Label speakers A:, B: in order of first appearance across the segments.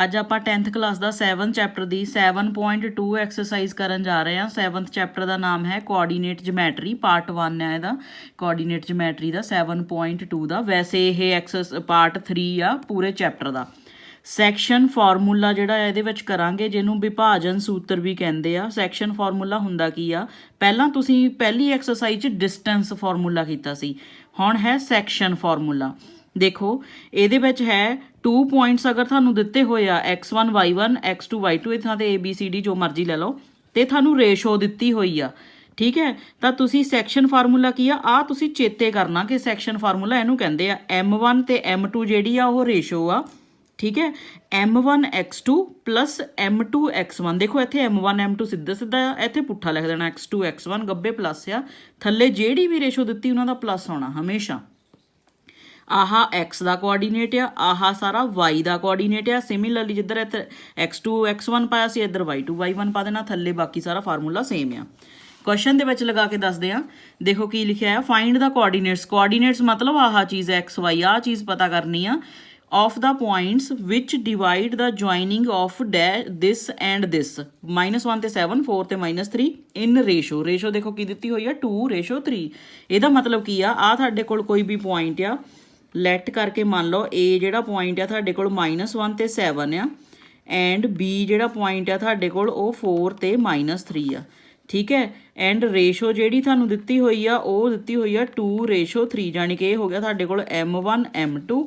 A: ਅੱਜ ਆਪਾਂ 10th class ਦਾ 7th chapter ਦੀ 7.2 exercise ਕਰਨ ਜਾ ਰਹੇ ਹਾਂ। 7th ਚੈਪਟਰ ਦਾ ਨਾਮ ਹੈ ਕੋਆਰਡੀਨੇਟ ਜਿਓਮੈਟਰੀ, ਪਾਰਟ 1 ਹੈ ਇਹਦਾ, ਕੋਆਰਡੀਨੇਟ ਜਿਓਮੈਟਰੀ ਦਾ 7.2 ਦਾ। ਵੈਸੇ ਇਹ ਪਾਰਟ 3 ਆ ਪੂਰੇ ਚੈਪਟਰ ਦਾ। ਸੈਕਸ਼ਨ ਫਾਰਮੂਲਾ ਜਿਹੜਾ ਇਹਦੇ ਵਿੱਚ ਕਰਾਂਗੇ, ਜਿਹਨੂੰ ਵਿਭਾਜਨ ਸੂਤਰ ਵੀ ਕਹਿੰਦੇ ਆ। ਸੈਕਸ਼ਨ ਫਾਰਮੂਲਾ ਹੁੰਦਾ ਕੀ ਆ? ਪਹਿਲਾਂ ਤੁਸੀਂ ਪਹਿਲੀ ਐਕਸਰਸਾਈਜ਼ 'ਚ ਡਿਸਟੈਂਸ ਫਾਰਮੂਲਾ ਕੀਤਾ ਸੀ, ਹੁਣ ਹੈ ਸੈਕਸ਼ਨ ਫਾਰਮੂਲਾ। ਦੇਖੋ ਇਹਦੇ ਵਿੱਚ ਹੈ 2 ਪੁਆਇੰਟਸ ਅਗਰ ਤੁਹਾਨੂੰ ਦਿੱਤੇ ਹੋਏ ਆ x1 y1 x2 y2, ਇੱਥਾਂ ਤੇ ABCD ਜੋ ਮਰਜ਼ੀ ਲੈ ਲਓ, ਤੇ ਤੁਹਾਨੂੰ ਰੇਸ਼ੋ ਦਿੱਤੀ ਹੋਈ ਆ, ਠੀਕ ਹੈ। ਤਾਂ ਤੁਸੀਂ ਸੈਕਸ਼ਨ ਫਾਰਮੂਲਾ ਕੀ ਆ ਤੁਸੀਂ ਚੇਤੇ ਕਰਨਾ ਕਿ ਸੈਕਸ਼ਨ ਫਾਰਮੂਲਾ ਇਹਨੂੰ ਕਹਿੰਦੇ ਆ। M1 ਤੇ M2 ਜਿਹੜੀ ਆ ਉਹ ਰੇਸ਼ੋ ਆ, ਠੀਕ ਹੈ। M1 x2 plus M2 x1। ਦੇਖੋ ਇੱਥੇ M1 M2 ਸਿੱਧਾ ਸਿੱਧਾ ਆ, ਇੱਥੇ ਪੁੱਠਾ ਲਿਖ ਦੇਣਾ x2 x1, ਗੱਬੇ ਪਲੱਸ ਆ, ਥੱਲੇ ਜਿਹੜੀ ਵੀ ਰੇਸ਼ੋ ਦਿੱਤੀ ਉਹਨਾਂ ਦਾ ਪਲੱਸ ਆਉਣਾ ਹਮੇਸ਼ਾ। ਆਹ x ਦਾ ਕੋਆਰਡੀਨੇਟ ਆ, ਆਹ ਸਾਰਾ y ਦਾ ਕੋਆਰਡੀਨੇਟ ਆ। ਸਿਮਿਲਰਲੀ ਜਿੱਧਰ ਇੱਥੇ x2 x1 ਪਾਇਆ ਸੀ, ਇੱਧਰ y2 y1 ਪਾ ਦੇਣਾ, ਥੱਲੇ ਬਾਕੀ ਸਾਰਾ ਫਾਰਮੂਲਾ ਸੇਮ ਆ। ਕੁਐਸਚਨ ਦੇ ਵਿੱਚ ਲਗਾ ਕੇ ਦੱਸਦੇ ਆ। ਦੇਖੋ ਕੀ ਲਿਖਿਆ ਆ, ਫਾਈਂਡ ਦਾ ਕੋਆਰਡੀਨੇਟਸ। ਕੋਆਰਡੀਨੇਟਸ ਮਤਲਬ ਆਹ ਚੀਜ਼ x y, ਆਹ ਚੀਜ਼ ਪਤਾ ਕਰਨੀ ਆ। of the points which divide the joining of this and this, -1 ਤੇ 7, 4 ਤੇ -3 in ratio। ਰੇਸ਼ੋ ਦੇਖੋ ਕੀ ਦਿੱਤੀ ਹੋਈ ਆ 2:3। ਇਹਦਾ ਮਤਲਬ ਕੀ ਆ, ਆਹ ਤੁਹਾਡੇ ਕੋਲ ਕੋਈ ਵੀ ਪੁਆਇੰਟ ਆ, ਲੈਟ ਕਰਕੇ ਮੰਨ ਲਓ A ਜਿਹੜਾ ਪੁਆਇੰਟ ਆ ਤੁਹਾਡੇ ਕੋਲ -1 ਤੇ 7 ਆ, ਐਂਡ B ਜਿਹੜਾ ਪੁਆਇੰਟ ਆ ਤੁਹਾਡੇ ਕੋਲ ਉਹ 4 ਤੇ -3 ਆ, ਠੀਕ ਹੈ। ਐਂਡ ਰੇਸ਼ੋ ਜਿਹੜੀ ਤੁਹਾਨੂੰ ਦਿੱਤੀ ਹੋਈ ਆ ਉਹ ਦਿੱਤੀ ਹੋਈ ਆ 2:3, ਜਾਣੀ ਕਿ ਇਹ ਹੋ ਗਿਆ ਤੁਹਾਡੇ ਕੋਲ M1 M2,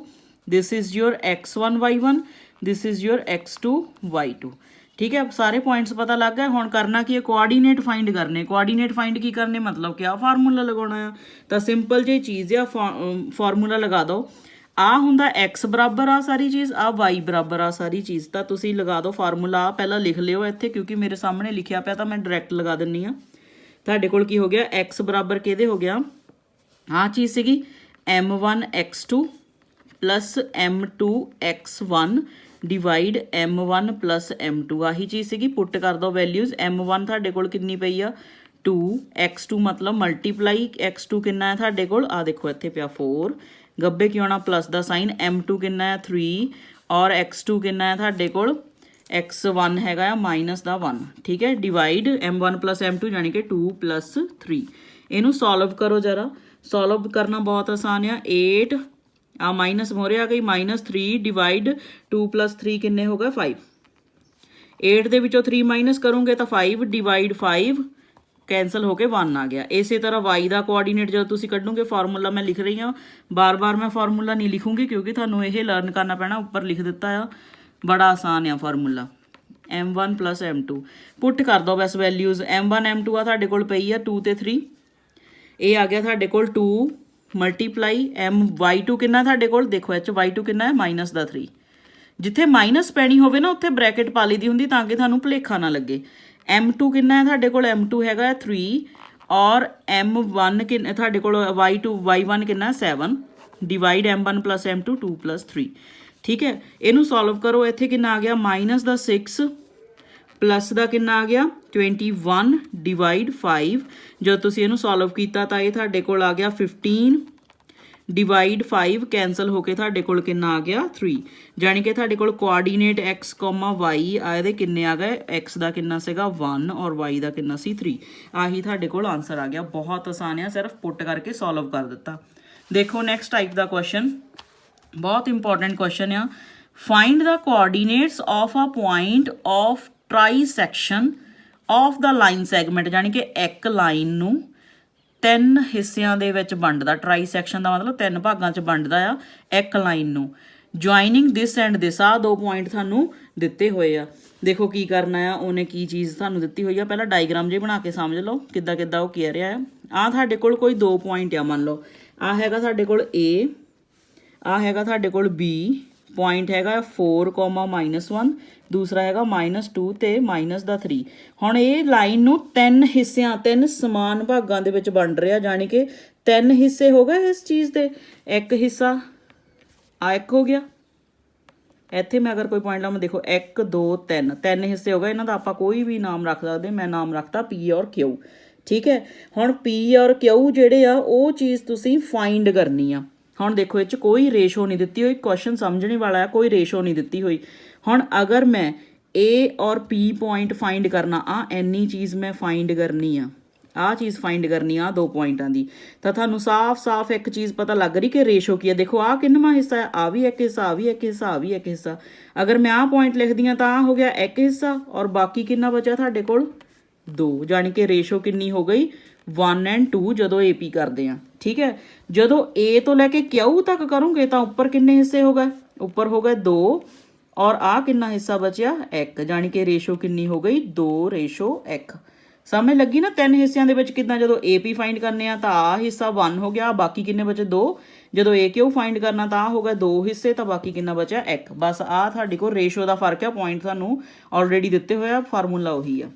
A: this is your x1 y1, this is your x2 y2, ਠੀਕ ਹੈ। ਸਾਰੇ ਪੁਆਇੰਟਸ ਪਤਾ ਲੱਗ ਗਏ। ਹੁਣ ਕਰਨਾ ਕੀ ਹੈ, ਕੋਆਰਡੀਨੇਟ ਫਾਈਂਡ ਕਰਨੇ। ਕੋਆਰਡੀਨੇਟ ਫਾਈਂਡ ਕੀ ਕਰਨੇ, ਮਤਲਬ ਕਿ ਆ ਫਾਰਮੂਲਾ ਲਗਾਉਣਾ ਆ। ਤਾਂ ਸਿੰਪਲ ਜਿਹੀ ਚੀਜ਼ ਆ, ਫਾਰਮੂਲਾ ਲਗਾ ਦਿਓ। ਆ ਹੁੰਦਾ x ਬਰਾਬਰ ਆ ਸਾਰੀ ਚੀਜ਼, ਆ y ਬਰਾਬਰ ਆ ਸਾਰੀ ਚੀਜ਼। ਤਾਂ ਤੁਸੀਂ ਲਗਾ ਦਿਓ ਫਾਰਮੂਲਾ। ਪਹਿਲਾਂ ਲਿਖ ਲਿਓ ਇੱਥੇ, ਕਿਉਂਕਿ ਮੇਰੇ ਸਾਹਮਣੇ ਲਿਖਿਆ ਪਿਆ ਤਾਂ ਮੈਂ ਡਾਇਰੈਕਟ ਲਗਾ ਦਿੰਨੀ ਆ। ਤੁਹਾਡੇ ਕੋਲ ਕੀ ਹੋ ਗਿਆ, x ਬਰਾਬਰ ਕਿਹਦੇ ਹੋ ਗਿਆ, ਆਹ ਚੀਜ਼ ਸੀਗੀ M1 x2 plus M2 x1 divide M1 plus M2, ਆਹੀ ਚੀਜ਼ ਸੀਗੀ। ਪੁੱਟ ਕਰ ਦਿਓ ਵੈਲਿਊਜ਼। M1 ਤੁਹਾਡੇ ਕੋਲ ਕਿੰਨੀ ਪਈ ਆ 2, x2 ਮਤਲਬ ਮਲਟੀਪਲਾਈ x2 ਕਿੰਨਾ ਹੈ ਤੁਹਾਡੇ ਕੋਲ, ਆ ਦੇਖੋ ਇੱਥੇ ਪਿਆ 4, ਗੱਬੇ ਕਿਉਂ ਆਉਣਾ ਪਲੱਸ ਦਾ ਸਾਈਨ। M2 ਕਿੰਨਾ ਹੈ 3, ਔਰ x2 ਕਿੰਨਾ ਹੈ ਤੁਹਾਡੇ ਕੋਲ, x1 ਹੈਗਾ ਆ ਮਾਈਨਸ ਦਾ 1, ਠੀਕ ਹੈ। ਡਿਵਾਈਡ M1 ਪਲਸ M2 ਜਾਣੀ ਕਿ 2 ਪਲੱਸ 3। ਇਹਨੂੰ ਸੋਲਵ ਕਰੋ ਜ਼ਰਾ। ਸੋਲਵ ਕਰਨਾ ਬਹੁਤ ਆਸਾਨ ਆ। 8 ਆ ਮਾਈਨਸ ਮੋਰੇ ਆ ਗਈ, -3 ਡਿਵਾਈਡ 2 + 3 ਕਿੰਨੇ ਹੋ ਗਏ 5। 8 ਦੇ ਵਿੱਚੋਂ 3 ਮਾਈਨਸ ਕਰੋਗੇ ਤਾਂ 5 ਡਿਵਾਈਡ 5 ਕੈਂਸਲ ਹੋ ਕੇ 1 ਆ ਗਿਆ। ਇਸੇ ਤਰ੍ਹਾਂ y ਦਾ ਕੋਆਰਡੀਨੇਟ ਜਦੋਂ ਤੁਸੀਂ ਕੱਢੋਗੇ, ਫਾਰਮੂਲਾ ਮੈਂ ਲਿਖ ਰਹੀ ਹਾਂ, ਬਾਰ-ਬਾਰ ਮੈਂ ਫਾਰਮੂਲਾ ਨਹੀਂ ਲਿਖੂੰਗੀ ਕਿਉਂਕਿ ਤੁਹਾਨੂੰ ਇਹ ਲਰਨ ਕਰਨਾ ਪੈਣਾ। ਉੱਪਰ ਲਿਖ ਦਿੱਤਾ ਆ, ਬੜਾ ਆਸਾਨ ਆ ਫਾਰਮੂਲਾ। M1 ਪਲਸ M2 ਪੁੱਟ ਕਰ ਦਿਓ ਬਸ ਵੈਲਿਊਜ਼। M1 M2 ਆ ਤੁਹਾਡੇ ਕੋਲ ਪਈ ਆ 2 ਤੇ 3, ਇਹ ਆ ਗਿਆ ਤੁਹਾਡੇ ਕੋਲ 2 ਮਲਟੀਪਲਾਈ y2 ਕਿੰਨਾ ਤੁਹਾਡੇ ਕੋਲ, ਦੇਖੋ ਇਹ 'ਚ y2 ਕਿੰਨਾ ਹੈ -3। ਜਿੱਥੇ ਮਾਈਨਸ ਪੈਣੀ ਹੋਵੇ ਨਾ ਉੱਥੇ ਬ੍ਰੈਕਟ ਪਾ ਲਈ ਦੀ ਹੁੰਦੀ ਤਾਂ ਕਿ ਤੁਹਾਨੂੰ ਭੁਲੇਖਾ ਨਾ ਲੱਗੇ। M2 ਕਿੰਨਾ ਹੈ ਤੁਹਾਡੇ ਕੋਲ, M2 ਹੈਗਾ 3, ਔਰ M1 ਕਿੰਨਾ ਤੁਹਾਡੇ ਕੋਲ, y1 ਕਿੰਨਾ 7, ਡਿਵਾਈਡ M1 ਪਲਸ M2 2 + 3, ਠੀਕ ਹੈ। ਇਹਨੂੰ ਸੋਲਵ ਕਰੋ। ਇੱਥੇ ਕਿੰਨਾ ਆ ਗਿਆ -6 ਪਲੱਸ ਦਾ ਕਿੰਨਾ ਆ ਗਿਆ 21 ਡਿਵਾਈਡ 5। ਜਦੋਂ ਤੁਸੀਂ ਇਹਨੂੰ ਸੋਲਵ ਕੀਤਾ ਤਾਂ ਇਹ ਤੁਹਾਡੇ ਕੋਲ ਆ ਗਿਆ 15 ਡਿਵਾਈਡ 5, ਕੈਂਸਲ ਹੋ ਕੇ ਤੁਹਾਡੇ ਕੋਲ ਕਿੰਨਾ ਆ ਗਿਆ 3। ਜਾਣੀ ਕਿ ਤੁਹਾਡੇ ਕੋਲ ਕੋਆਰਡੀਨੇਟ x, y ਆ, ਇਹਦੇ ਕਿੰਨੇ ਆ ਗਏ, x ਦਾ ਕਿੰਨਾ ਸੀਗਾ 1 ਔਰ y ਦਾ ਕਿੰਨਾ ਸੀ 3। ਆਹੀ ਤੁਹਾਡੇ ਕੋਲ ਆਨਸਰ ਆ ਗਿਆ। ਬਹੁਤ ਆਸਾਨ ਆ, ਸਿਰਫ ਪੁੱਟ ਕਰਕੇ ਸੋਲਵ ਕਰ ਦਿੱਤਾ। ਦੇਖੋ ਨੈਕਸਟ ਟਾਈਪ ਦਾ ਕੁਐਸਚਨ, ਬਹੁਤ ਇੰਪੋਰਟੈਂਟ ਕੁਐਸਚਨ ਆ। Find the coordinates of a point of trisection of the line segment, ਜਾਣੀ ਕਿ ਇੱਕ ਲਾਈਨ ਨੂੰ 3 ਹਿੱਸਿਆਂ ਦੇ ਵਿੱਚ ਵੰਡਦਾ। ਟ੍ਰਾਈਸੈਕਸ਼ਨ ਦਾ ਮਤਲਬ 3 ਭਾਗਾਂ 'ਚ ਵੰਡਦਾ ਆ ਇੱਕ ਲਾਈਨ ਨੂੰ। ਜੁਆਇਨਿੰਗ ਦਿਸ ਐਂਡ ਦਿਸ, ਆਹ 2 ਪੁਆਇੰਟ ਤੁਹਾਨੂੰ ਦਿੱਤੇ ਹੋਏ ਆ। ਦੇਖੋ ਕੀ ਕਰਨਾ ਆ, ਉਹਨੇ ਕੀ ਚੀਜ਼ ਤੁਹਾਨੂੰ ਦਿੱਤੀ ਹੋਈ ਆ। ਪਹਿਲਾਂ ਡਾਇਗਰਾਮ ਜੇ ਬਣਾ ਕੇ ਸਮਝ ਲਓ ਕਿੱਦਾਂ ਕਿੱਦਾਂ ਉਹ ਕਹਿ ਰਿਹਾ ਆ। ਆਹ ਤੁਹਾਡੇ ਕੋਲ ਕੋਈ 2 ਪੁਆਇੰਟ ਆ, ਮੰਨ ਲਓ ਆਹ ਹੈਗਾ ਸਾਡੇ ਕੋਲ A, ਆਹ ਹੈਗਾ ਤੁਹਾਡੇ ਕੋਲ B, ਪੁਆਇੰਟ ਹੈਗਾ 4, -1, ਦੂਸਰਾ ਹੈਗਾ -2 ਤੇ -3। ਹੁਣ ਇਹ ਲਾਈਨ ਨੂੰ 3 ਹਿੱਸਿਆਂ, 3 ਸਮਾਨ ਭਾਗਾਂ ਦੇ ਵਿੱਚ ਵੰਡ ਰਿਹਾ, ਜਾਣੀ ਕਿ 3 ਹਿੱਸੇ ਹੋ ਗਏ ਇਸ ਚੀਜ਼ ਦੇ। ਇੱਕ ਹਿੱਸਾ ਆ, ਇੱਕ ਹੋ ਗਿਆ। ਇੱਥੇ ਮੈਂ ਅਗਰ ਕੋਈ ਪੁਆਇੰਟ ਲਾਵਾਂ, ਦੇਖੋ 1 2 3 ਹਿੱਸੇ ਹੋ ਗਏ। ਇਹਨਾਂ ਦਾ ਆਪਾਂ ਕੋਈ ਵੀ ਨਾਮ ਰੱਖ ਸਕਦੇ। ਮੈਂ ਨਾਮ ਰੱਖਤਾ P ਔਰ Q, ਠੀਕ ਹੈ। ਹੁਣ P ਔਰ Q ਜਿਹੜੇ ਆ ਉਹ ਚੀਜ਼ ਤੁਸੀਂ ਫਾਈਂਡ ਕਰਨੀ ਆ। ਹੁਣ ਦੇਖੋ ਇਹ 'ਚ ਕੋਈ ਰੇਸ਼ੋ ਨਹੀਂ ਦਿੱਤੀ ਹੋਈ, ਕੁਐਸਚਨ ਸਮਝਣੇ ਵਾਲਾ ਹੈ, ਕੋਈ ਰੇਸ਼ੋ ਨਹੀਂ ਦਿੱਤੀ ਹੋਈ। ਹੁਣ ਅਗਰ ਮੈਂ A ਔਰ P ਪੁਆਇੰਟ ਫਾਈਂਡ ਕਰਨਾ, ਆ ਇੰਨੀ ਚੀਜ਼ ਮੈਂ ਫਾਈਂਡ ਕਰਨੀ ਆ, ਆਹ ਚੀਜ਼ ਫਾਈਂਡ ਕਰਨੀ ਆ 2 ਪੁਆਇੰਟਾਂ ਦੀ, ਤਾਂ ਤੁਹਾਨੂੰ ਸਾਫ਼-ਸਾਫ਼ ਇੱਕ ਚੀਜ਼ ਪਤਾ ਲੱਗ ਰਹੀ ਕਿ ਰੇਸ਼ੋ ਕੀ ਹੈ। ਦੇਖੋ ਆਹ ਕਿੰਨਵਾਂ ਹਿੱਸਾ ਹੈ, ਆ ਵੀ ਇੱਕ ਹਿੱਸਾ, ਆ ਵੀ ਇੱਕ ਹਿੱਸਾ, ਆ ਵੀ ਇੱਕ ਹਿੱਸਾ। ਅਗਰ ਮੈਂ ਆਹ ਪੁਆਇੰਟ ਲਿਖਦੀ ਹਾਂ ਤਾਂ ਆਹ ਹੋ ਗਿਆ ਇੱਕ ਹਿੱਸਾ, ਔਰ ਬਾਕੀ ਕਿੰਨਾ ਬਚਿਆ ਤੁਹਾਡੇ ਕੋਲ 2, ਜਾਣੀ ਕਿ ਰੇਸ਼ੋ ਕਿੰਨੀ ਹੋ ਗਈ 1 and 2 ਜਦੋਂ AP ਕਰਦੇ ਆ। ਠੀਕ ਹੈ, ਜਦੋਂ A ਤੋਂ ਲੈ ਕੇ Q ਤੱਕ ਕਰੋਗੇ ਤਾਂ ਉੱਪਰ ਕਿੰਨੇ ਹਿੱਸੇ ਹੋ ਗਏ, ਉੱਪਰ ਹੋ ਗਏ 2, ਔਰ ਆਹ ਕਿੰਨਾ ਹਿੱਸਾ ਬਚਿਆ 1, ਜਾਣੀ ਕਿ ਰੇਸ਼ੋ ਕਿੰਨੀ ਹੋ ਗਈ 2:1। ਸਮਝ ਲੱਗੀ ਨਾ 3 ਹਿੱਸਿਆਂ ਦੇ ਵਿੱਚ ਕਿੱਦਾਂ, ਜਦੋਂ AP ਫਾਈਂਡ ਕਰਨੇ ਆ ਤਾਂ ਆਹ ਹਿੱਸਾ 1 ਹੋ ਗਿਆ, ਬਾਕੀ ਕਿੰਨੇ ਬਚੇ 2, ਜਦੋਂ AQ ਫਾਈਂਡ ਕਰਨਾ ਤਾਂ ਆਹ ਹੋ ਗਿਆ 2 ਹਿੱਸੇ, ਤਾਂ ਬਾਕੀ ਕਿੰਨਾ ਬਚਿਆ 1। ਬਸ ਆਹ ਤੁਹਾਡੇ ਕੋਲ ਰੇਸ਼ੋ ਦਾ ਫਰਕ ਆ, ਪੁਆਇੰਟ ਤੁਹਾਨੂੰ ਆਲਰੇਡੀ ਦਿੱਤੇ ਹੋਇਆ, ਫਾਰਮੂਲਾ ਉਹੀ ਆ।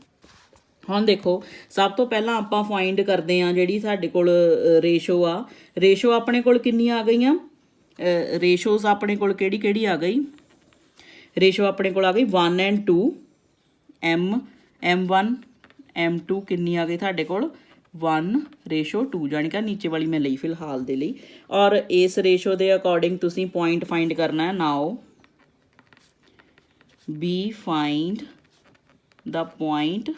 A: ਹੁਣ ਦੇਖੋ ਸਭ ਤੋਂ ਪਹਿਲਾਂ ਆਪਾਂ ਫਾਈਂਡ ਕਰਦੇ ਆ ਜਿਹੜੀ ਸਾਡੇ ਕੋਲ ਰੇਸ਼ੋ ਆ। ਰੇਸ਼ੋ ਆਪਣੇ ਕੋਲ ਕਿੰਨੀਆਂ ਆ ਗਈਆਂ, ਰੇਸ਼ੋਜ਼ ਆਪਣੇ ਕੋਲ ਕਿਹੜੀ ਕਿਹੜੀ ਆ ਗਈ, ਰੇਸ਼ੋ ਆਪਣੇ ਕੋਲ ਆ ਗਈ 1 and 2, M1 M2 ਕਿੰਨੀ ਆ ਗਈ ਤੁਹਾਡੇ ਕੋਲ 1:2, ਜਾਣੀ ਕਿ ਨੀਚੇ ਵਾਲੀ ਮੈਂ ਲਈ ਫਿਲਹਾਲ ਦੇ ਲਈ। ਔਰ ਇਸ ਰੇਸ਼ੋ ਦੇ ਅਕੋਰਡਿੰਗ ਤੁਸੀਂ ਪੁਆਇੰਟ ਫਾਈਂਡ ਕਰਨਾ ਹੈ। ਨਾਓ ਬੀ ਫਾਈਂਡ ਦਾ ਪੁਆਇੰਟ,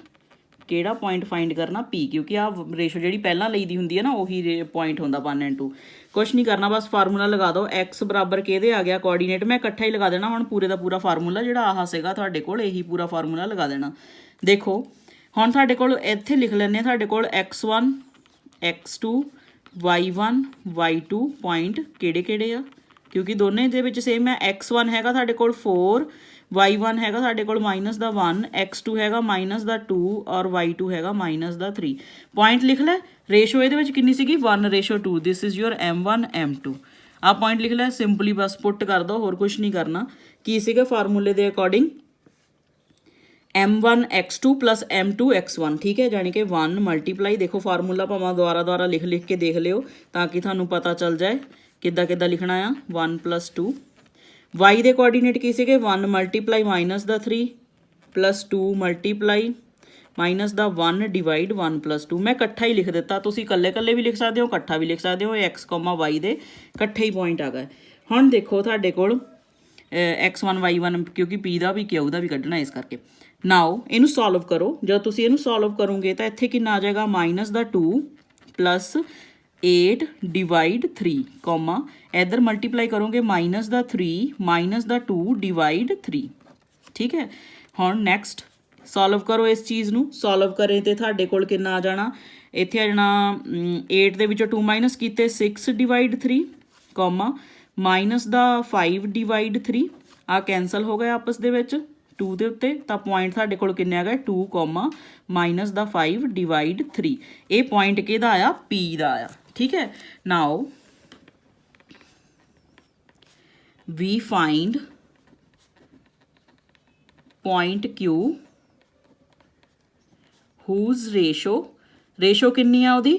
A: ਕਿਹੜਾ ਪੁਆਇੰਟ ਫਾਈਂਡ ਕਰਨਾ P, ਕਿਉਂਕਿ ਆ ਰੇਸ਼ੋ ਜਿਹੜੀ ਪਹਿਲਾਂ ਲਈ ਦੀ ਹੁੰਦੀ ਹੈ ਨਾ ਉਹੀ ਪੁਆਇੰਟ ਹੁੰਦਾ 1 and 2। ਕੁਛ ਨਹੀਂ ਕਰਨਾ, ਬਸ ਫਾਰਮੂਲਾ ਲਗਾ ਦਿਓ। x ਬਰਾਬਰ ਕਿਹਦੇ ਆ ਗਿਆ, ਕੋਆਰਡੀਨੇਟ ਮੈਂ ਇਕੱਠਾ ਹੀ ਲਗਾ ਦੇਣਾ ਹੁਣ, ਪੂਰੇ ਦਾ ਪੂਰਾ ਫਾਰਮੂਲਾ ਜਿਹੜਾ ਆਹ ਸੀਗਾ ਤੁਹਾਡੇ ਕੋਲ, ਇਹੀ ਪੂਰਾ ਫਾਰਮੂਲਾ ਲਗਾ ਦੇਣਾ। ਦੇਖੋ ਹੁਣ ਤੁਹਾਡੇ ਕੋਲ ਇੱਥੇ ਲਿਖ ਲੈਂਦੇ ਤੁਹਾਡੇ ਕੋਲ x1 x2 y1 y2 point ਕਿਹੜੇ ਕਿਹੜੇ ਆ, ਕਿਉਂਕਿ ਦੋਨੇ ਦੇ ਵਿੱਚ ਸੇਮ ਹੈ। x1 ਹੈਗਾ ਤੁਹਾਡੇ ਕੋਲ 4, y1 ਹੈਗਾ ਸਾਡੇ ਕੋਲ -1, x2 ਹੈਗਾ -2, ਔਰ y2 ਹੈਗਾ -3। ਪੁਆਇੰਟ ਲਿਖ ਲੈ, ਰੇਸ਼ੋ ਇਹਦੇ ਵਿੱਚ ਕਿੰਨੀ ਸੀਗੀ 1:2, this is your M1 M2। ਆਹ ਪੁਆਇੰਟ ਲਿਖ ਲੈ, ਸਿੰਪਲੀ ਬਸ ਪੁੱਟ ਕਰ ਦੋ, ਹੋਰ ਕੁਝ ਨਹੀਂ ਕਰਨਾ। ਕੀ ਸੀਗਾ ਫਾਰਮੂਲੇ ਦੇ according M1 x2 + M2 x1, ਠੀਕ ਹੈ, ਜਾਣੀ ਕਿ 1 ਮਲਟੀਪਲਾਈ, ਦੇਖੋ ਫਾਰਮੂਲਾ ਭਾਵੇਂ ਦੁਆਰਾ ਲਿਖ ਕੇ ਦੇਖ ਲਿਓ ਤਾਂ ਕਿ ਤੁਹਾਨੂੰ ਪਤਾ ਚੱਲ ਜਾਏ ਕਿੱਦਾਂ ਲਿਖਣਾ ਆ। 1 + 2, y ਦੇ ਕੋਆਰਡੀਨੇਟ ਕੀ ਸੀਗੇ 1 ਮਲਟੀਪਲਾਈ -3 + 2 ਮਲਟੀਪਲਾਈ -1 ਡਿਵਾਈਡ 1 + 2। ਮੈਂ ਇਕੱਠਾ ਹੀ ਲਿਖ ਦਿੱਤਾ, ਤੁਸੀਂ ਇਕੱਲੇ ਵੀ ਲਿਖ ਸਕਦੇ ਹੋ, ਇਕੱਠਾ ਵੀ ਲਿਖ ਸਕਦੇ ਹੋ। x, y ਦੇ ਇਕੱਠੇ ਹੀ ਪੁਆਇੰਟ ਆ ਗਏ। ਹੁਣ ਦੇਖੋ ਤੁਹਾਡੇ ਕੋਲ x1 y1, ਕਿਉਂਕਿ P ਦਾ ਵੀ Q ਦਾ ਵੀ ਕੱਢਣਾ, ਇਸ ਕਰਕੇ ਨਾਓ ਇਹਨੂੰ ਸੋਲਵ ਕਰੋ। ਜਦੋਂ ਤੁਸੀਂ ਇਹਨੂੰ ਸੋਲਵ ਕਰੋਗੇ ਤਾਂ ਇੱਥੇ ਕਿੰਨਾ ਆ ਜਾਏਗਾ -2 + 8 ਡਿਵਾਈਡ 3, ਇੱਧਰ ਮਲਟੀਪਲਾਈ ਕਰੋਗੇ -3 -2 ਡਿਵਾਈਡ 3। ਠੀਕ ਹੈ, ਹੁਣ ਨੈਕਸਟ ਸੋਲਵ ਕਰੋ ਇਸ ਚੀਜ਼ ਨੂੰ। ਸੋਲਵ ਕਰੇ ਤੇ ਤੁਹਾਡੇ ਕੋਲ ਕਿੰਨਾ ਆ ਜਾਣਾ, ਇੱਥੇ ਆ ਜਾਣਾ 8 ਦੇ ਵਿੱਚੋਂ 2 ਮਾਈਨਸ ਕੀਤੇ 6 ਡਿਵਾਈਡ 3, -5 ਡਿਵਾਈਡ 3, ਆ ਕੈਂਸਲ ਹੋ ਗਏ ਆਪਸ ਦੇ ਵਿੱਚ 2 ਦੇ ਉੱਤੇ, ਤਾਂ ਪੁਆਇੰਟ ਸਾਡੇ ਕੋਲ ਕਿੰਨੇ ਆ ਗਏ 2, -5 ਡਿਵਾਈਡ 3। ਇਹ ਪੁਆਇੰਟ ਕਿਹਦਾ ਆਇਆ, P ਦਾ ਆਇਆ। ਠੀਕ ਹੈ, now we find point Q whose ratio ਕਿੰਨੀ ਆ ਉਹਦੀ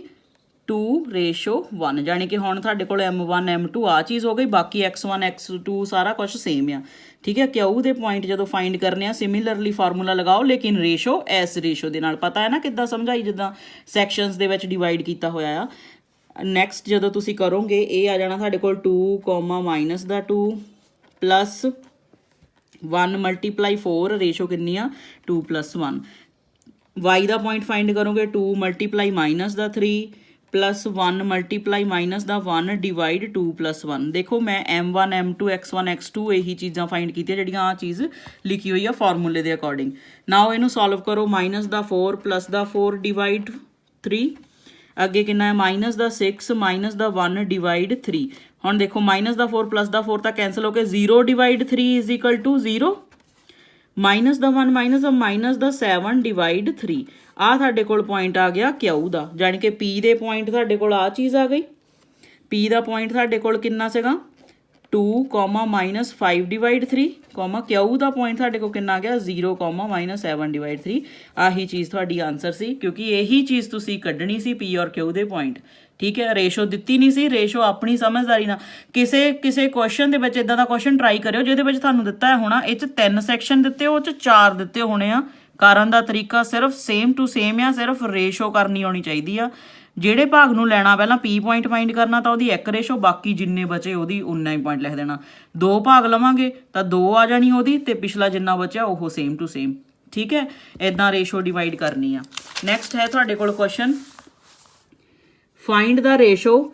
A: 2:1, ਜਾਣੀ ਕਿ ਹੁਣ ਤੁਹਾਡੇ ਕੋਲ M1 M2 ਆ ਚੀਜ਼ ਹੋ ਗਈ, ਬਾਕੀ x1 x2 ਸਾਰਾ ਕੁਝ ਸੇਮ ਆ। ਠੀਕ ਹੈ, Q ਦੇ ਪੁਆਇੰਟ ਜਦੋਂ ਫਾਈਂਡ ਕਰਨੇ ਆ ਸਿਮਿਲਰਲੀ ਫਾਰਮੂਲਾ ਲਗਾਓ, ਲੇਕਿਨ ਰੇਸ਼ੋ ਇਸ ਰੇਸ਼ੋ ਦੇ ਨਾਲ। ਪਤਾ ਹੈ ਨਾ ਕਿੱਦਾਂ ਸਮਝਾਈ, ਜਿੱਦਾਂ ਸੈਕਸ਼ਨਸ ਦੇ ਵਿੱਚ ਡਿਵਾਈਡ ਕੀਤਾ ਹੋਇਆ ਆ। ਨੈਕਸਟ ਜਦੋਂ ਤੁਸੀਂ ਕਰੋਗੇ ਇਹ ਆ ਜਾਣਾ ਤੁਹਾਡੇ ਕੋਲ 2, -2 + 1 ਮਲਟੀਪਲਾਈ 4, ਰੇਸ਼ੋ ਕਿੰਨੀ ਆ 2 + 1। y ਦਾ ਪੁਆਇੰਟ ਫਾਈਂਡ ਕਰੋਗੇ 2 ਮਲਟੀਪਲਾਈ -3 + 1 ਮਲਟੀਪਲਾਈ -1 ਡਿਵਾਈਡ 2 + 1। ਦੇਖੋ ਮੈਂ M1 M2 x1 x2 ਇਹੀ ਚੀਜ਼ਾਂ ਫਾਈਂਡ ਕੀਤੀਆਂ ਜਿਹੜੀਆਂ ਆ ਚੀਜ਼ ਲਿਖੀ ਹੋਈ ਆ ਫਾਰਮੂਲੇ ਦੇ ਅਕੋਰਡਿੰਗ। ਨਾਓ ਇਹਨੂੰ ਸੋਲਵ ਕਰੋ, -4 + 4 ਡਿਵਾਈਡ 3, ਅੱਗੇ ਕਿੰਨਾ ਹੈ -6 -1 ਡਿਵਾਈਡ 3। ਹੁਣ ਦੇਖੋ -4 + 4 ਤਾਂ ਕੈਂਸਲ ਹੋ ਕੇ 0 ਡਿਵਾਈਡ 3 = 0, -1 -7 ਡਿਵਾਈਡ 3। ਆਹ ਸਾਡੇ ਕੋਲ ਪੁਆਇੰਟ ਆ ਗਿਆ Q ਦਾ, ਜਾਣੀ ਕਿ P ਦੇ ਪੁਆਇੰਟ ਤੁਹਾਡੇ ਕੋਲ ਆ ਚੀਜ਼ ਆ ਗਈ। P ਦਾ ਪੁਆਇੰਟ ਤੁਹਾਡੇ ਕੋਲ ਕਿੰਨਾ ਸੀਗਾ 2, -5 ਡਿਵਾਈਡ 3, Q ਦਾ ਪੁਆਇੰਟ ਤੁਹਾਡੇ ਕੋਲ ਕਿੰਨਾ ਆ ਗਿਆ 0, -7 ਡਿਵਾਈਡ 3। ਆਹੀ ਚੀਜ਼ ਤੁਹਾਡੀ ਆਨਸਰ ਸੀ, ਕਿਉਂਕਿ ਇਹੀ ਚੀਜ਼ ਤੁਸੀਂ ਕੱਢਣੀ ਸੀ P ਔਰ Q ਦੇ ਪੁਆਇੰਟ। ਠੀਕ ਹੈ, ਰੇਸ਼ੋ ਦਿੱਤੀ ਨਹੀਂ ਸੀ, ਰੇਸ਼ੋ ਆਪਣੀ ਸਮਝਦਾਰੀ ਨਾਲ। ਕਿਸੇ ਕੁਐਸਚਨ ਦੇ ਵਿੱਚ ਇਦਾਂ ਦਾ ਕੁਐਸਚਨ ਟਰਾਈ ਕਰਿਓ ਜਿਹਦੇ ਵਿੱਚ ਤੁਹਾਨੂੰ ਦਿੱਤਾ ਹੋਣਾ ਇਹ 'ਚ 3 ਸੈਕਸ਼ਨ ਦਿੱਤੇ, ਉਹ 'ਚ 4 ਦਿੱਤੇ ਹੋਣੇ ਆ। ਕਰਨ ਦਾ ਤਰੀਕਾ ਸਿਰਫ ਸੇਮ ਟੂ ਸੇਮ ਆ, ਸਿਰਫ ਰੇਸ਼ੋ ਕਰਨੀ ਆਉਣੀ ਚਾਹੀਦੀ ਆ। ਜਿਹੜੇ ਭਾਗ ਨੂੰ ਲੈਣਾ ਪਹਿਲਾਂ p ਪੁਆਇੰਟ ਫਾਈਂਡ ਕਰਨਾ ਤਾਂ ਉਹਦੀ 1 ਰੇਸ਼ੋ, ਬਾਕੀ ਜਿੰਨੇ ਬਚੇ ਉਹਦੀ ਉਨਾ ਹੀ ਪੁਆਇੰਟ ਲਿਖ ਦੇਣਾ। 2 ਭਾਗ ਲਵਾਂਗੇ ਤਾਂ 2 ਆ ਜਾਣੀ ਉਹਦੀ, ਤੇ ਪਿਛਲਾ ਜਿੰਨਾ ਬਚਿਆ ਉਹ ਸੇਮ ਟੂ ਸੇਮ। ਠੀਕ ਹੈ, ਇਦਾਂ ਰੇਸ਼ੋ ਡਿਵਾਈਡ ਕਰਨੀ ਆ। ਨੈਕਸਟ ਹੈ ਤੁਹਾਡੇ ਕੋਲ ਕੁਐਸਚਨ, ਫਾਈਂਡ ਦਾ ਰੇਸ਼ੋ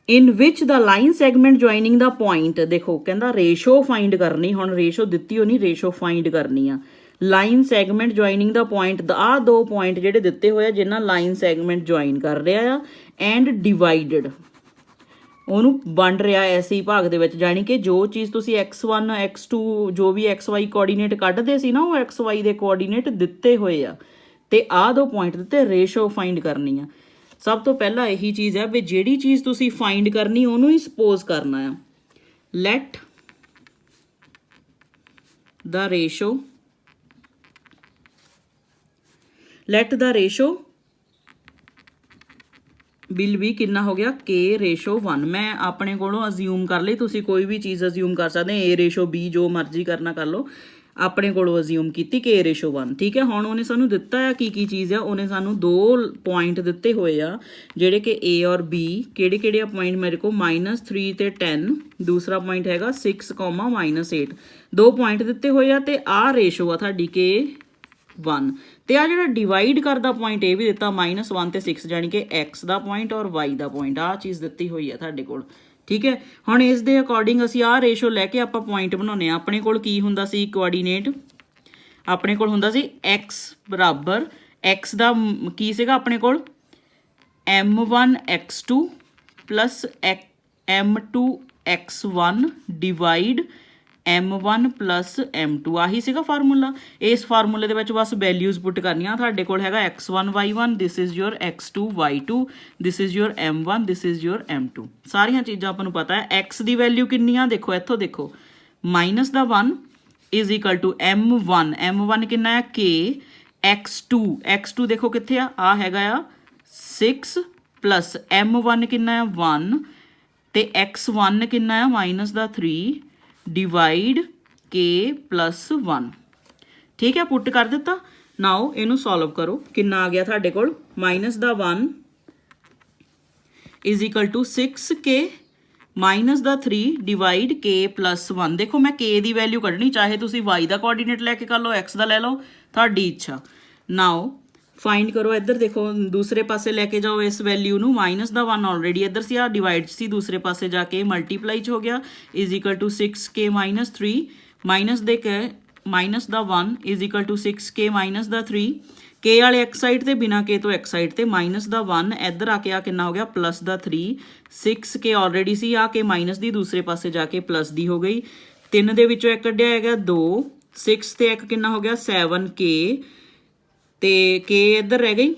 A: ਇਨ ਵਿਚ ਦਾ ਲਾਈਨ ਸੈਗਮੈਂਟ ਜੁਆਇਨਿੰਗ ਦਾ ਪੁਆਇੰਟ। ਦੇਖੋ ਕਹਿੰਦਾ ਰੇਸ਼ੋ ਫਾਈਂਡ ਕਰਨੀ, ਹੁਣ ਰੇਸ਼ੋ ਦਿੱਤੀ ਹੋਣੀ, ਰੇਸ਼ੋ ਫਾਈਂਡ ਕਰਨੀ ਆ। ਲਾਈਨ ਸੈਗਮੈਂਟ ਜੁਆਇਨਿੰਗ ਦਾ ਪੁਆਇੰਟ, ਆਹ 2 ਪੁਆਇੰਟ ਜਿਹੜੇ ਦਿੱਤੇ ਹੋਏ ਆ ਜਿਨ੍ਹਾਂ ਲਾਈਨ ਸੈਗਮੈਂਟ ਜੁਆਇਨ ਕਰ ਰਿਹਾ ਆ, ਐਂਡ ਡਿਵਾਈਡਡ, ਉਹਨੂੰ ਵੰਡ ਰਿਹਾ ਐਸੇ ਹੀ ਭਾਗ ਦੇ ਵਿੱਚ। ਜਾਣੀ ਕਿ ਜੋ ਚੀਜ਼ ਤੁਸੀਂ x1 x2 ਜੋ ਵੀ xy ਕੋਆਰਡੀਨੇਟ ਕੱਢਦੇ ਸੀ ਨਾ, ਉਹ xy ਦੇ ਕੋਆਰਡੀਨੇਟ ਦਿੱਤੇ ਹੋਏ ਆ, ਤੇ ਆਹ 2 ਪੁਆਇੰਟ ਦਿੱਤੇ, ਰੇਸ਼ੋ ਫਾਈਂਡ ਕਰਨੀ ਆ। ਸਭ ਤੋਂ ਪਹਿਲਾਂ ਇਹੀ ਚੀਜ਼ ਹੈ ਵੀ ਜਿਹੜੀ ਚੀਜ਼ ਤੁਸੀਂ ਫਾਈਂਡ ਕਰਨੀ ਉਹਨੂੰ ਹੀ ਸਪੋਜ਼ ਕਰਨਾ ਆ। ਲੈਟ ਦਾ ਰੇਸ਼ੋ ਬਿਲ ਵੀ ਕਿੰਨਾ ਹੋ ਗਿਆ, k/1। ਮੈਂ ਆਪਣੇ ਕੋਲੋਂ ਅਜ਼ਿਊਮ ਕਰ ਲਈ, ਤੁਸੀਂ ਕੋਈ ਵੀ ਚੀਜ਼ ਅਜ਼ਿਊਮ ਕਰ ਸਕਦੇ, a/b ਜੋ ਮਰਜ਼ੀ ਕਰਨਾ ਕਰ ਲਓ, ਆਪਣੇ ਕੋਲੋਂ ਅਜ਼ਿਊਮ ਕੀਤੀ k/1। ਠੀਕ ਹੈ, ਹੁਣ ਉਹਨੇ ਸਾਨੂੰ ਦਿੱਤਾ ਆ ਕੀ ਚੀਜ਼ ਆ, ਉਹਨੇ ਸਾਨੂੰ 2 ਪੁਆਇੰਟ ਦਿੱਤੇ ਹੋਏ ਆ ਜਿਹੜੇ ਕਿ a ਔਰ b। ਕਿਹੜੇ ਆ ਪੁਆਇੰਟ ਮੇਰੇ ਕੋਲ, -3 ਤੇ 10, ਦੂਸਰਾ ਪੁਆਇੰਟ ਹੈਗਾ 6, -8। 2 ਪੁਆਇੰਟ ਦਿੱਤੇ ਹੋਏ ਆ, ਤੇ ਆਹ ਰੇਸ਼ੋ ਆ ਤੁਹਾਡੀ k1। ਤੇ ਆ ਜਿਹੜਾ ਡਿਵਾਈਡ ਕਰਦਾ ਪੁਆਇੰਟ ਇਹ ਵੀ ਦਿੱਤਾ -1 ਤੇ 6, ਜਾਣੀ ਕਿ x ਦਾ ਪੁਆਇੰਟ ਔਰ y ਦਾ ਪੁਆਇੰਟ, ਆਹ ਚੀਜ਼ ਦਿੱਤੀ ਹੋਈ ਆ ਤੁਹਾਡੇ ਕੋਲ। ਠੀਕ ਹੈ, ਹੁਣ ਇਸ ਦੇ ਅਕੋਰਡਿੰਗ ਅਸੀਂ ਆਹ ਰੇਸ਼ੋ ਲੈ ਕੇ ਆਪਾਂ ਪੁਆਇੰਟ ਬਣਾਉਂਦੇ ਆ। ਆਪਣੇ ਕੋਲ ਕੀ ਹੁੰਦਾ ਸੀ ਕੋਆਰਡੀਨੇਟ, ਆਪਣੇ ਕੋਲ ਹੁੰਦਾ ਸੀ x ਬਰਾਬਰ, x ਦਾ ਕੀ ਸੀਗਾ ਆਪਣੇ ਕੋਲ, m1 x2 plus m2 x1 divide m1 plus m2, ਆਹੀ ਸੀਗਾ ਫਾਰਮੂਲਾ। ਇਸ ਫਾਰਮੂਲੇ ਦੇ ਵਿੱਚ ਬਸ ਵੈਲਿਊਜ਼ ਪੁੱਟ ਕਰਨੀਆਂ। ਤੁਹਾਡੇ ਕੋਲ ਹੈਗਾ x1 y1, this is your x2 y2, this is your m1, this is your m2। ਸਾਰੀਆਂ ਚੀਜ਼ਾਂ ਆਪਾਂ ਨੂੰ ਪਤਾ ਹੈ। x ਦੀ ਵੈਲਿਊ ਕਿੰਨੀ ਆ, ਦੇਖੋ ਇੱਥੋਂ ਦੇਖੋ, minus the 1 is equal to m1, m1 ਕਿੰਨਾ ਆ k, x2 ਦੇਖੋ ਕਿੱਥੇ ਆ ਹੈਗਾ ਆ 6 ਪਲੱਸ m1 ਕਿੰਨਾ ਆ 1, ਤੇ x1 ਕਿੰਨਾ ਆ ਮਾਈਨਸ ਦਾ 3 ਡਿਵਾਈਡ k+1। ਠੀਕ ਹੈ, ਪੁੱਟ ਕਰ ਦਿੱਤਾ। ਨਾਓ ਇਹਨੂੰ ਸੋਲਵ ਕਰੋ, ਕਿੰਨਾ ਆ ਗਿਆ ਤੁਹਾਡੇ ਕੋਲ, minus the 1 is equal to 6k minus the 3 divide k+1। ਦੇਖੋ ਮੈਂ k ਦੀ ਵੈਲਿਊ ਕੱਢਣੀ, ਚਾਹੇ ਤੁਸੀਂ y ਦਾ ਕੋਆਰਡੀਨੇਟ ਲੈ ਕੇ ਕਰ ਲਓ, x ਦਾ ਲੈ ਲਓ, ਤੁਹਾਡੀ ਇੱਛਾ। ਨਾਓ ਫਾਈਂਡ ਕਰੋ, ਇੱਧਰ ਦੇਖੋ ਦੂਸਰੇ ਪਾਸੇ ਲੈ ਕੇ ਜਾਓ ਇਸ ਵੈਲਿਊ ਨੂੰ, ਮਾਈਨਸ ਦਾ 1 ਆਲਰੇਡੀ ਇੱਧਰ ਸੀ, ਆ ਡਿਵਾਈਡ ਸੀ, ਦੂਸਰੇ ਪਾਸੇ ਜਾ ਕੇ ਮਲਟੀਪਲਾਈ 'ਚ ਹੋ ਗਿਆ, is equal to 6k minus 3, minus ਦੇ ਕੇ minus the 1 is equal to 6k minus the 3, k ਵਾਲੇ x ਸਾਈਡ ਤੇ, ਬਿਨਾ k ਤੋਂ x ਸਾਈਡ ਤੇ, ਮਾਈਨਸ ਦਾ 1 ਇੱਧਰ ਆ ਕੇ ਆ ਕਿੰਨਾ ਹੋ ਗਿਆ, ਪਲੱਸ ਦਾ 3, 6k ਆਲਰੇਡੀ ਸੀ, ਆ ਕੇ ਮਾਈਨਸ ਦੀ ਦੂਸਰੇ ਪਾਸੇ ਜਾ ਕੇ ਪਲੱਸ ਦੀ ਹੋ ਗਈ। 3 ਦੇ ਵਿੱਚੋਂ 1 ਕੱਢਿਆ ਹੈਗਾ 2, 6 ਤੇ 1 ਕਿੰਨਾ ਹੋ ਗਿਆ 7k, ਤੇ k ਇੱਧਰ ਰਹਿ ਗਈ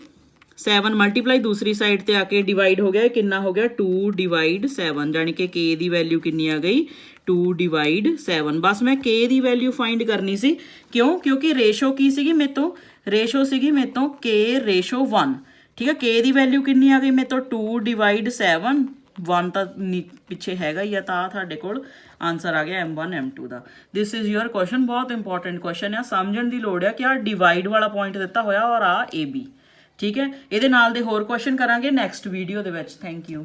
A: 7, ਮਲਟੀਪਲਾਈ ਦੂਸਰੀ ਸਾਈਡ ਤੇ ਆ ਕੇ ਡਿਵਾਈਡ ਹੋ ਗਿਆ, ਕਿੰਨਾ ਹੋ ਗਿਆ 2 ਡਿਵਾਈਡ 7, ਜਾਣੀ ਕਿ k ਦੀ ਵੈਲਿਊ ਕਿੰਨੀ ਆ ਗਈ 2 ਡਿਵਾਈਡ 7। ਬਸ ਮੈਂ k ਦੀ ਵੈਲਿਊ ਫਾਈਂਡ ਕਰਨੀ ਸੀ, ਕਿਉਂਕਿ ਰੇਸ਼ੋ ਕੀ ਸੀਗੀ ਮੇਰੇ ਤੋਂ, ਰੇਸ਼ੋ ਸੀਗੀ ਮੇਰੇ ਤੋਂ k/1। ਠੀਕ ਹੈ, k ਦੀ ਵੈਲਿਊ ਕਿੰਨੀ ਆ ਗਈ ਮੇਰੇ ਤੋਂ 2 ਡਿਵਾਈਡ 7, 1 ਤਾਂ ਪਿੱਛੇ ਹੈਗਾ ਹੀ ਆ, ਤਾਂ ਤੁਹਾਡੇ ਕੋਲ ਆਨਸਰ ਆ ਗਿਆ m1 m2 the. This is your question, ਬਹੁਤ ਇੰਪੋਰਟੈਂਟ ਕੁਐਸਚਨ ਆ, ਸਮਝਣ ਦੀ ਲੋੜ ਆ ਕਿ ਆ ਡਿਵਾਈਡ ਵਾਲਾ ਪੁਆਇੰਟ ਦਿੱਤਾ ਹੋਇਆ ਔਰ ਆ AB। ਠੀਕ ਹੈ, ਇਹਦੇ ਨਾਲ ਦੇ ਹੋਰ ਕੁਐਸਚਨ ਕਰਾਂਗੇ ਨੈਕਸਟ ਵੀਡੀਓ ਦੇ ਵਿੱਚ। Thank you.